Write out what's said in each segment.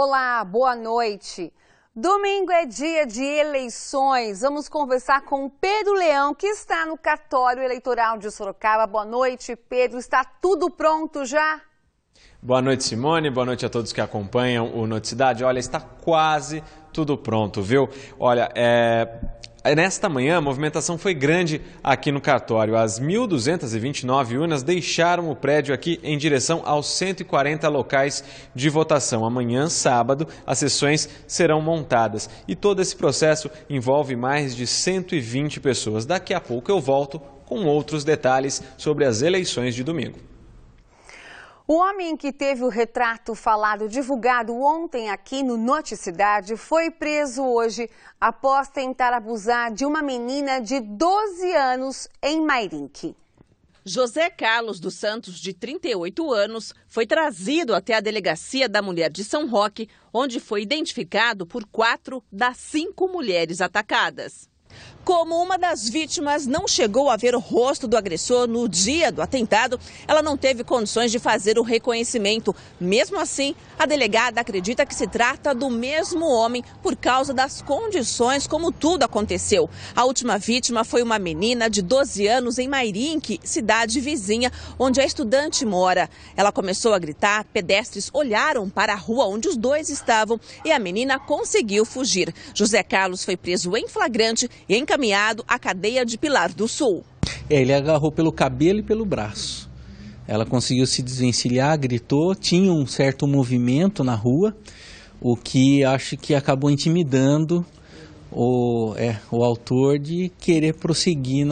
Olá, boa noite. Domingo é dia de eleições. Vamos conversar com o Pedro Leão, que está no cartório eleitoral de Sorocaba. Boa noite, Pedro. Está tudo pronto já? Boa noite, Simone. Boa noite a todos que acompanham o Noticidade. Olha, está quase tudo pronto, viu? Olha, nesta manhã a movimentação foi grande aqui no cartório. As 1.229 urnas deixaram o prédio aqui em direção aos 140 locais de votação. Amanhã, sábado, as sessões serão montadas e todo esse processo envolve mais de 120 pessoas. Daqui a pouco eu volto com outros detalhes sobre as eleições de domingo. O homem que teve o retrato falado divulgado ontem aqui no Noticidade foi preso hoje após tentar abusar de uma menina de 12 anos em Mairinque. José Carlos dos Santos, de 38 anos, foi trazido até a Delegacia da Mulher de São Roque, onde foi identificado por 4 das 5 mulheres atacadas. Como uma das vítimas não chegou a ver o rosto do agressor no dia do atentado, ela não teve condições de fazer o reconhecimento. Mesmo assim, a delegada acredita que se trata do mesmo homem por causa das condições como tudo aconteceu. A última vítima foi uma menina de 12 anos em Mairinque, cidade vizinha, onde a estudante mora. Ela começou a gritar, pedestres olharam para a rua onde os dois estavam e a menina conseguiu fugir. José Carlos foi preso em flagrante e encaminhado à cadeia de Pilar do Sul. Ele agarrou pelo cabelo e pelo braço. Ela conseguiu se desvencilhar, gritou, tinha um certo movimento na rua, o que acho que acabou intimidando o autor de querer prosseguir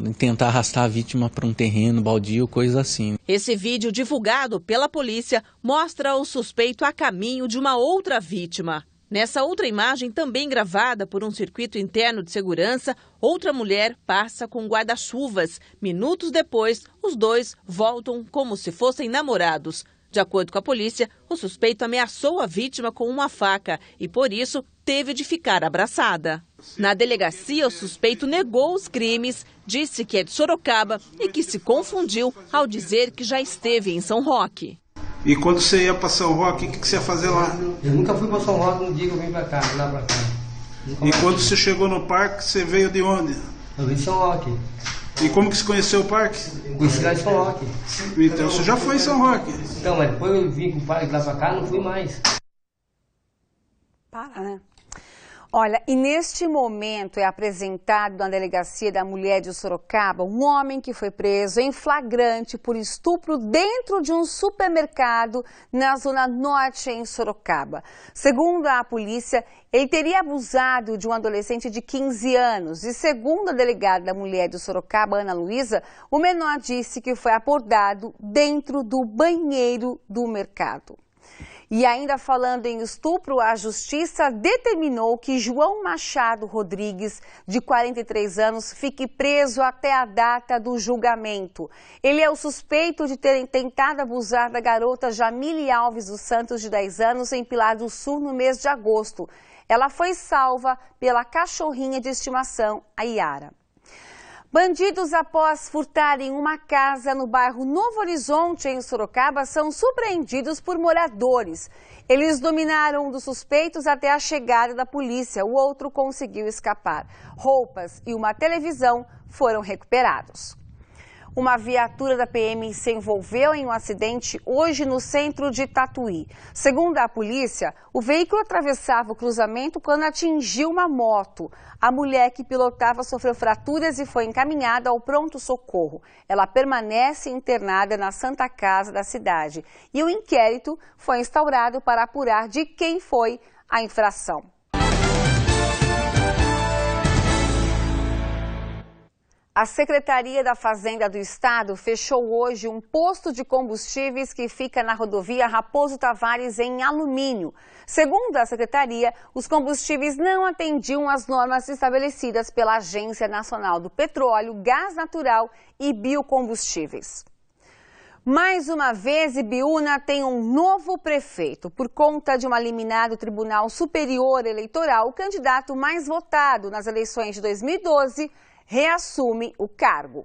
em tentar arrastar a vítima para um terreno baldio, coisa assim. Esse vídeo divulgado pela polícia mostra o suspeito a caminho de uma outra vítima. Nessa outra imagem, também gravada por um circuito interno de segurança, outra mulher passa com guarda-chuvas. Minutos depois, os dois voltam como se fossem namorados. De acordo com a polícia, o suspeito ameaçou a vítima com uma faca e, por isso, teve de ficar abraçada. Na delegacia, o suspeito negou os crimes, disse que é de Sorocaba e que se confundiu ao dizer que já esteve em São Roque. E quando você ia para São Roque, o que você ia fazer lá? Eu nunca fui para São Roque no dia que eu vim para cá, lá para cá. E quando você chegou no parque, você veio de onde? Eu vim de São Roque. E como que você conheceu o parque? Conheci lá em São Roque. Então você já foi em São Roque? Então, mas depois eu vim com o parque lá para cá, não fui mais. Para, né? Olha, e neste momento é apresentado na Delegacia da Mulher de Sorocaba um homem que foi preso em flagrante por estupro dentro de um supermercado na Zona Norte, em Sorocaba. Segundo a polícia, ele teria abusado de um adolescente de 15 anos e, segundo a delegada da Mulher de Sorocaba, Ana Luísa, o menor disse que foi abordado dentro do banheiro do mercado. E ainda falando em estupro, a Justiça determinou que João Machado Rodrigues, de 43 anos, fique preso até a data do julgamento. Ele é o suspeito de ter tentado abusar da garota Jamile Alves dos Santos, de 10 anos, em Pilar do Sul, no mês de agosto. Ela foi salva pela cachorrinha de estimação, a Yara. Bandidos, após furtarem uma casa no bairro Novo Horizonte, em Sorocaba, são surpreendidos por moradores. Eles dominaram um dos suspeitos até a chegada da polícia. O outro conseguiu escapar. Roupas e uma televisão foram recuperados. Uma viatura da PM se envolveu em um acidente hoje no centro de Tatuí. Segundo a polícia, o veículo atravessava o cruzamento quando atingiu uma moto. A mulher que pilotava sofreu fraturas e foi encaminhada ao pronto-socorro. Ela permanece internada na Santa Casa da cidade. E o inquérito foi instaurado para apurar de quem foi a infração. A Secretaria da Fazenda do Estado fechou hoje um posto de combustíveis que fica na rodovia Raposo Tavares, em Alumínio. Segundo a Secretaria, os combustíveis não atendiam às normas estabelecidas pela Agência Nacional do Petróleo, Gás Natural e Biocombustíveis. Mais uma vez, Ibiúna tem um novo prefeito. Por conta de uma liminar do Tribunal Superior Eleitoral, o candidato mais votado nas eleições de 2012 reassume o cargo.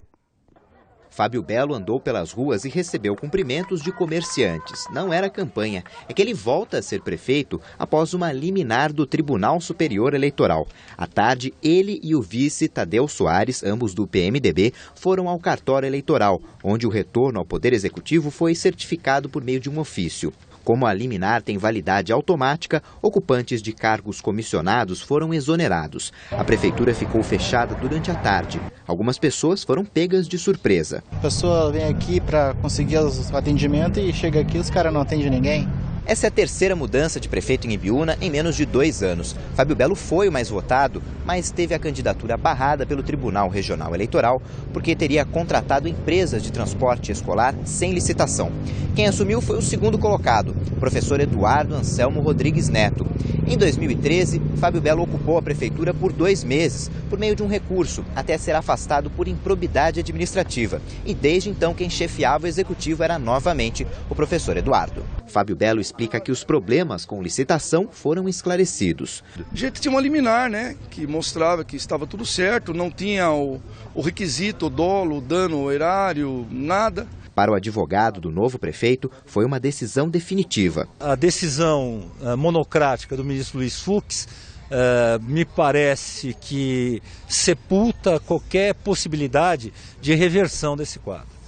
Fábio Belo andou pelas ruas e recebeu cumprimentos de comerciantes. Não era campanha, é que ele volta a ser prefeito após uma liminar do Tribunal Superior Eleitoral. À tarde, ele e o vice Tadeu Soares, ambos do PMDB, foram ao cartório eleitoral, onde o retorno ao Poder Executivo foi certificado por meio de um ofício. Como a liminar tem validade automática, ocupantes de cargos comissionados foram exonerados. A prefeitura ficou fechada durante a tarde. Algumas pessoas foram pegas de surpresa. A pessoa vem aqui para conseguir o atendimento e chega aqui, os caras não atendem ninguém. Essa é a terceira mudança de prefeito em Ibiúna em menos de 2 anos. Fábio Belo foi o mais votado, mas teve a candidatura barrada pelo Tribunal Regional Eleitoral porque teria contratado empresas de transporte escolar sem licitação. Quem assumiu foi o segundo colocado, o professor Eduardo Anselmo Rodrigues Neto. Em 2013, Fábio Belo ocupou a prefeitura por 2 meses, por meio de um recurso, até ser afastado por improbidade administrativa. E desde então quem chefiava o executivo era novamente o professor Eduardo. Fábio Belo explica que os problemas com licitação foram esclarecidos. A gente tinha uma liminar, né, que mostrava que estava tudo certo, não tinha o requisito, o dolo, o dano, o erário, nada. Para o advogado do novo prefeito, foi uma decisão definitiva. A decisão monocrática do ministro Luiz Fux me parece que sepulta qualquer possibilidade de reversão desse quadro.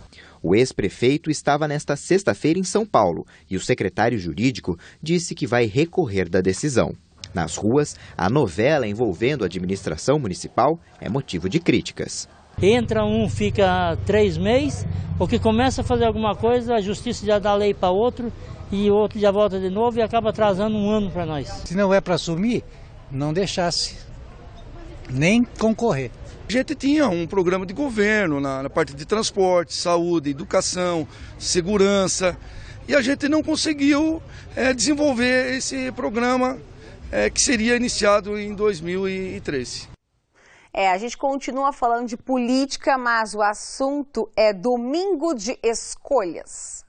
O ex-prefeito estava nesta sexta-feira em São Paulo e o secretário jurídico disse que vai recorrer da decisão. Nas ruas, a novela envolvendo a administração municipal é motivo de críticas. Entra um, fica 3 meses, porque começa a fazer alguma coisa, a justiça já dá lei para outro e o outro já volta de novo e acaba atrasando 1 ano para nós. Se não é para assumir, não deixasse, nem concorrer. A gente tinha um programa de governo na parte de transporte, saúde, educação, segurança, e a gente não conseguiu desenvolver esse programa que seria iniciado em 2013. A gente continua falando de política, mas o assunto é domingo de escolhas.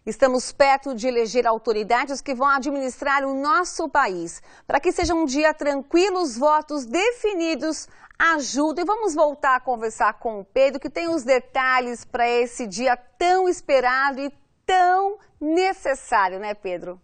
Estamos perto de eleger autoridades que vão administrar o nosso país. Para que seja um dia tranquilo, os votos definidos ajudam. E vamos voltar a conversar com o Pedro, que tem os detalhes para esse dia tão esperado e tão necessário, né, Pedro?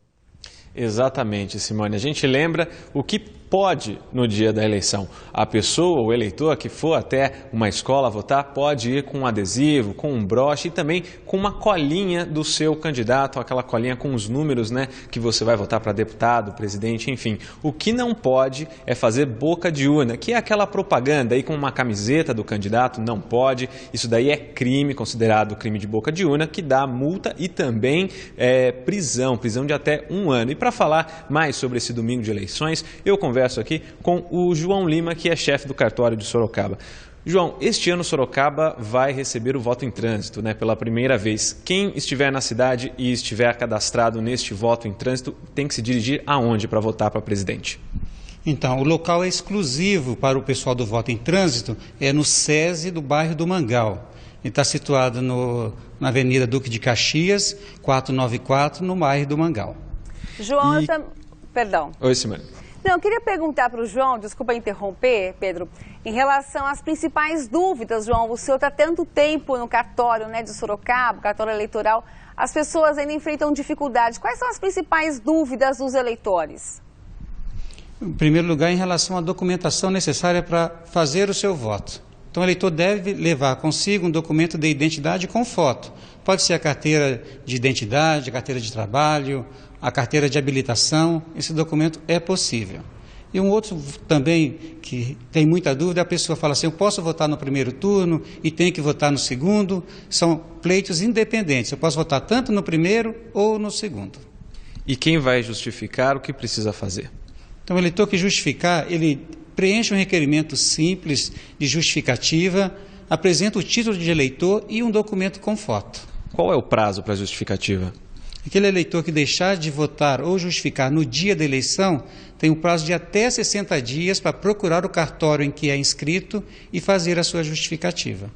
Exatamente, Simone. A gente lembra o que pode no dia da eleição. A pessoa, o eleitor que for até uma escola votar, pode ir com um adesivo, com um broche e também com uma colinha do seu candidato, aquela colinha com os números, né, que você vai votar para deputado, presidente, enfim. O que não pode é fazer boca de urna, que é aquela propaganda aí com uma camiseta do candidato, não pode. Isso daí é crime, considerado crime de boca de urna, que dá multa e também prisão de até 1 ano. E para falar mais sobre esse domingo de eleições, eu converso aqui com o João Lima, que é chefe do cartório de Sorocaba. João, este ano Sorocaba vai receber o voto em trânsito, né, pela primeira vez. Quem estiver na cidade e estiver cadastrado neste voto em trânsito tem que se dirigir aonde para votar para presidente? Então, o local é exclusivo para o pessoal do voto em trânsito, é no SESI do bairro do Mangal. Ele está situado na Avenida Duque de Caxias, 494, no bairro do Mangal. João, perdão. Oi, Simone. Não, eu queria perguntar para o João, desculpa interromper, Pedro, em relação às principais dúvidas, João. O senhor está tanto tempo no cartório, né, de Sorocaba, cartório eleitoral, as pessoas ainda enfrentam dificuldades. Quais são as principais dúvidas dos eleitores? Em primeiro lugar, em relação à documentação necessária para fazer o seu voto. Então, o eleitor deve levar consigo um documento de identidade com foto. Pode ser a carteira de identidade, a carteira de trabalho, a carteira de habilitação. Esse documento é possível. E um outro também que tem muita dúvida, a pessoa fala assim, eu posso votar no primeiro turno e tenho que votar no segundo. São pleitos independentes, eu posso votar tanto no primeiro ou no segundo. E quem vai justificar o que precisa fazer? Então, o eleitor que justificar, ele preenche um requerimento simples de justificativa, apresenta o título de eleitor e um documento com foto. Qual é o prazo para a justificativa? Aquele eleitor que deixar de votar ou justificar no dia da eleição tem um prazo de até 60 dias para procurar o cartório em que é inscrito e fazer a sua justificativa.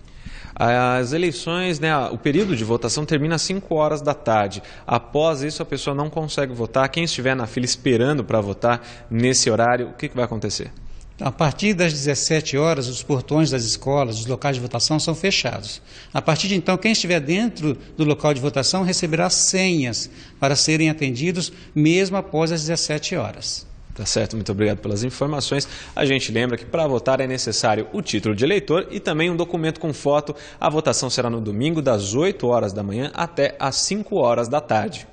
As eleições, né, o período de votação termina às 5 horas da tarde. Após isso, a pessoa não consegue votar. Quem estiver na fila esperando para votar nesse horário, o que vai acontecer? A partir das 17 horas, os portões das escolas, os locais de votação são fechados. A partir de então, quem estiver dentro do local de votação receberá senhas para serem atendidos mesmo após as 17 horas. Tá certo, muito obrigado pelas informações. A gente lembra que para votar é necessário o título de eleitor e também um documento com foto. A votação será no domingo das 8 horas da manhã até às 5 horas da tarde.